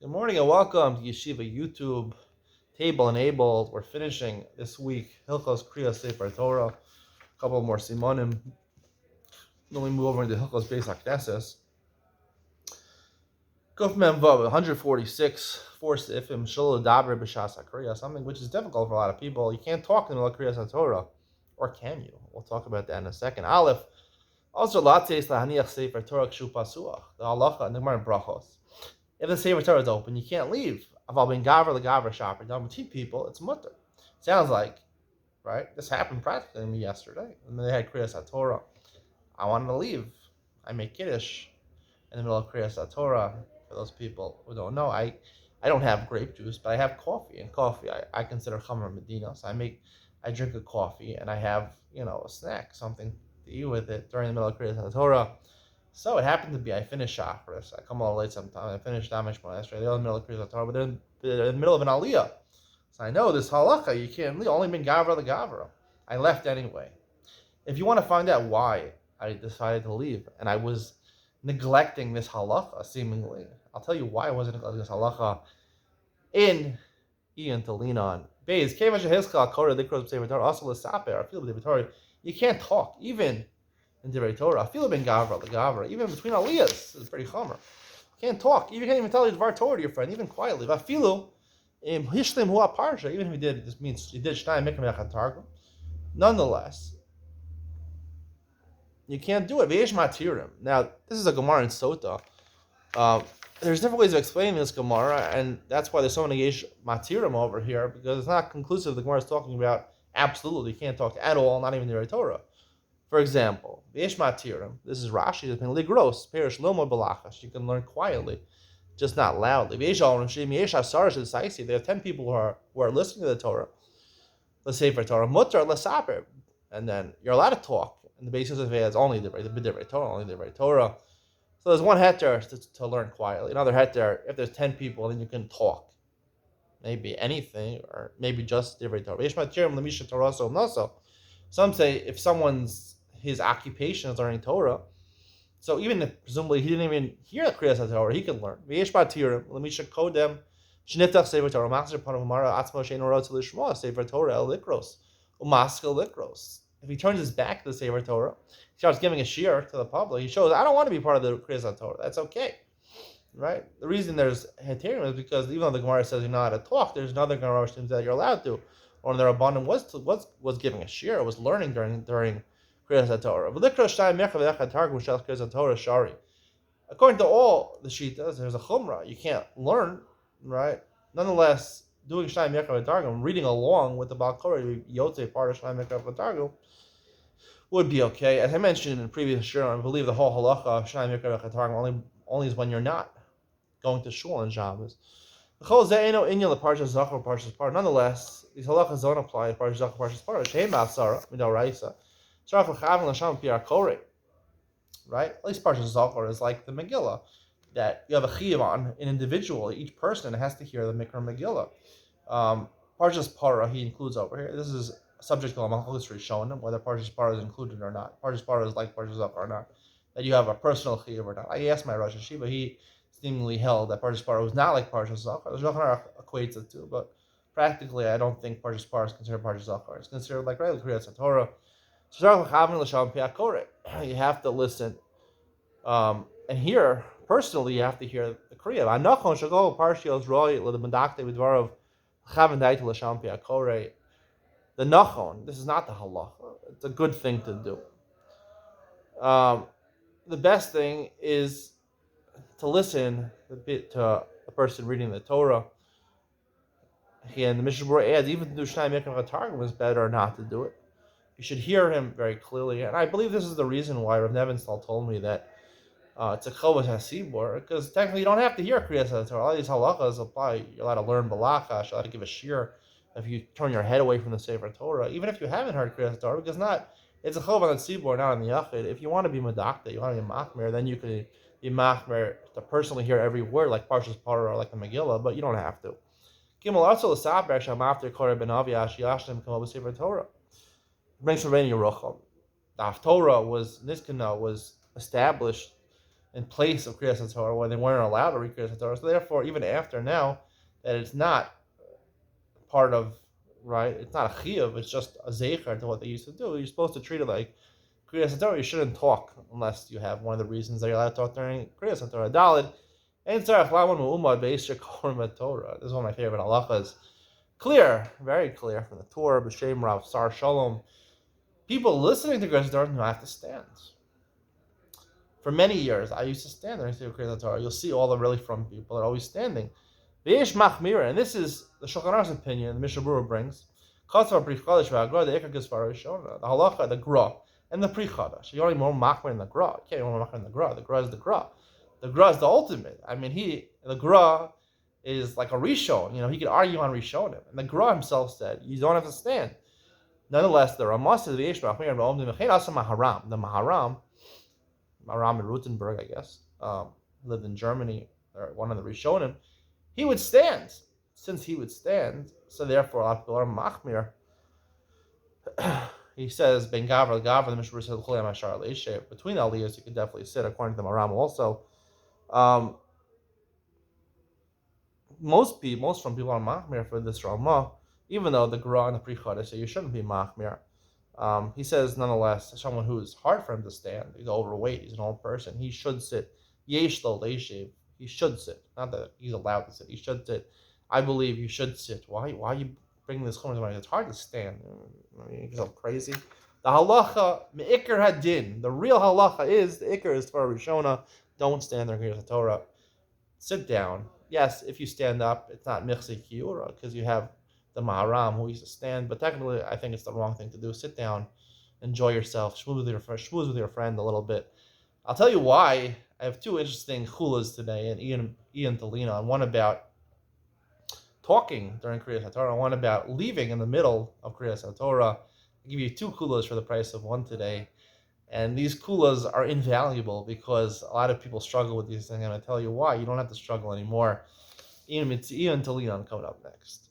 Good morning and welcome to Yeshiva YouTube Table Enabled. We're finishing this week Hilchos Kriya Sefer Torah, a couple more Simonim. Then we move over into Hilchos Beis HaKnesses. Kuf Mem Vav 146, 4 Sifim, Shelo Daber B'Shas HaKriya, something which is difficult for a lot of people. You can't talk in the middle of Kriyas HaTorah, or can you? We'll talk about that in a second. Aleph, also Latzeis Lahaniach Sefer Torah Kshu Pasuach, the halacha and the Gemara in Brachos. If the Sefer Torah is open, you can't leave. Aval ben Gavra l'Gavra shopper. Done with two people, it's mutter. Sounds like, right? This happened practically to me yesterday. And they had Kriyas HaTorah. I wanted to leave. I make Kiddush in the middle of Kriyas HaTorah. For those people who don't know, I don't have grape juice, but I have coffee. And coffee, I consider Chamer Medina. So I drink a coffee and I have, a snack, something to eat with it during the middle of Kriyas HaTorah. So it happened to be I finished Shachris. I come a little late sometimes. I finished Damish yesterday. They're in the middle of Kriyas HaTorah, but they're in the middle of an Aliyah. So I know this halacha, you can't leave. Only ben Gavra the Gavra. I left anyway. If you want to find out why I decided to leave, and I was neglecting this halacha, seemingly, I'll tell you why I wasn't neglecting this halacha in Ian to lean on. Beis, you can't talk, even in Divrei Torah. Afilu ben Gavra the Gavra, even between aliyahs, it's pretty chomer. Can't talk. You can't even tell your Dvar Torah to your friend, even quietly. Afilu hishlim hua parsha, even if he did, this means he did shnai mikra targum. Nonetheless, you can't do it. V'yesh matirim. Now, this is a Gemara in Sota. There's different ways of explaining this Gemara, and that's why there's so many yesh matirim over here, because it's not conclusive. The Gemara is talking about absolutely you can't talk at all, not even Divrei Torah. For example, v'yesh matirim. This is Rashi. It's been ligros perish lomo balachash. You can learn quietly, just not loudly. V'yesh al shim yesh asar shel. There are 10 people who are listening to the Torah. Let's say for Torah mutar lesaper, and then you're allowed to talk. And the basis of it is only Divrei Torah, only Divrei Torah. So there's one heter to learn quietly. Another heter, if there's 10 people, then you can talk. Maybe anything, or maybe just Divrei Torah. Some say if his occupation is learning Torah, so even if presumably he didn't even hear the Kriyas HaTorah, he can learn. V'yesh matirim l'misha kodem sheniftach sefer Torah machzer panav umara atzmo shein orot l'shma sefer Torah el likros umaskel likros. If he turns his back to the Sefer Torah, he starts giving a shir to the public, he shows, I don't want to be part of the Kriyas HaTorah. That's okay. Right? The reason there's heterim is because even though the Gemara says you're not allowed to talk, there's another Gemara that you're allowed to. Or in their Rabbanim was giving a shir, was learning during Kriyas HaTorah. According to all the Shitas, there's a chumrah. You can't learn, right? Nonetheless, doing Shnai Mekra V'Targum, reading along with the Baal Korah, Yotzei part of Shnai Mekra V'Targum, would be okay. As I mentioned in the previous shir, I believe the whole halacha of Shnai Mekra V'Targum only is when you're not going to shul and Shabbos. Nonetheless, these halachas don't apply to Parshas Zachor, Parshas Parah. Shehem Ba'asara Midoraisa. Tzarach L'Chavim L'Sham Pi HaKorei. Right? At least Parshas Zachor is like the Megillah, that you have a chiyuv on an individual. Each person has to hear the Mikra Megillah. Parshas Parah he includes over here. This is a subject of Malchus Rishonim, whether Parshas Parah is included or not. Parshas Parah is like Parshas Zachor or not. That you have a personal chiyuv or not. I asked my Rosh Hashiva, he seemingly held that Parshas Parah was not like Parshas Zachor. The Shulchan Aruch equates it to, but practically I don't think Parshas Parah is considered Parshas Zachor. It's considered like regular Kriyas HaTorah. You have to listen and hear. Personally, you have to hear the Kriya. The Nachon, this is not the halacha. It's a good thing to do. The best thing is to listen to a person reading the Torah. And the Mishnah Berurah adds, even to do Shnai Mekra V'Targum is better not to do it. You should hear him very clearly. And I believe this is the reason why Rav Nebenstahl told me that it's a Chovas HaSibur, because technically you don't have to hear Kriyas HaTorah. A lot of these halachas apply. You're allowed to learn Balachash, you're allowed to give a shir if you turn your head away from the Sefer Torah, even if you haven't heard Kriyas HaTorah, because it's a Chovas HaSibur, not on the Yachid. If you want to be Medakta, you want to be Machmer, then you could be Machmer to personally hear every word, like Parshas Parah or like the Megillah, but you don't have to. Gimel also l'saber sham after Korah ben Avi Yashlim come up with Sefer Torah. Brings from Rabbeinu Yerucham. The Haftorah was established in place of Kriyas HaTorah when they weren't allowed to read Kriyas HaTorah. So therefore, even after now, that it's not part of, right, it's not a chiyuv, it's just a zecher to what they used to do. You're supposed to treat it like Kriyas HaTorah. You shouldn't talk unless you have one of the reasons that you're allowed to talk during Kriyas HaTorah. Dalid, and Tzarech Laman Mu'umad Be'is Shekorim Torah. This is one of my favorite halachas. Clear, very clear from the Torah, B'Shem Rav Sar Shalom. People listening to Kriyas HaTorah have to stand. For many years, I used to stand during Kriyas HaTorah. You'll see all the really from people are always standing. V'yesh machmira, and this is the Shulchan Aruch's opinion. The Mishnah Berurah brings Katzav Pri Chadash v'Agra the Ekar Gizvara Rishona, the halacha, the gra, and the Pri Chadash. You're only more machmir in the gra. You can't even more machmir in the gra. The gra is the gra. The gra is the ultimate. I mean, the gra is like a rishon. He could argue on rishonim, and the gra himself said you don't have to stand. Nonetheless, the Ramah says v'yesh machmir and v'omdim asa maharam. The Maharam in Rutenberg, I guess, lived in Germany, or one of the rishonim. He would stand. Since he would stand, so therefore a lot of people are machmir. He says, Ben Gavra, the Mishnah says, between the aliyahs, you can definitely sit, according to the Maram also. Most from people are machmir for this Ramah, even though the Gra and the Pri Chadash say you shouldn't be machmir. He says, nonetheless, someone who is hard for him to stand, he's overweight, he's an old person, he should sit. Yesh lo leishev. He should sit. Not that he's allowed to sit. He should sit. I believe you should sit. Why are you bringing this home to mind? It's hard to stand. You're so crazy. The halacha, me'ikr hadin. The real halacha is, the ikr is for Rishona. Don't stand there in the Torah. Sit down. Yes, if you stand up, it's not michse kiura, because you have the Maharam who used to stand. But technically, I think it's the wrong thing to do. Sit down. Enjoy yourself. Schmooze with your friend a little bit. I'll tell you why. I have two interesting chulas today, and Ian Talina, and one about talking during Kriyas HaTorah, and one about leaving in the middle of Kriyas HaTorah. I'll give you two kulas for the price of one today, and these kulas are invaluable because a lot of people struggle with these things, and I tell you why. You don't have to struggle anymore. Ian Talina coming up next.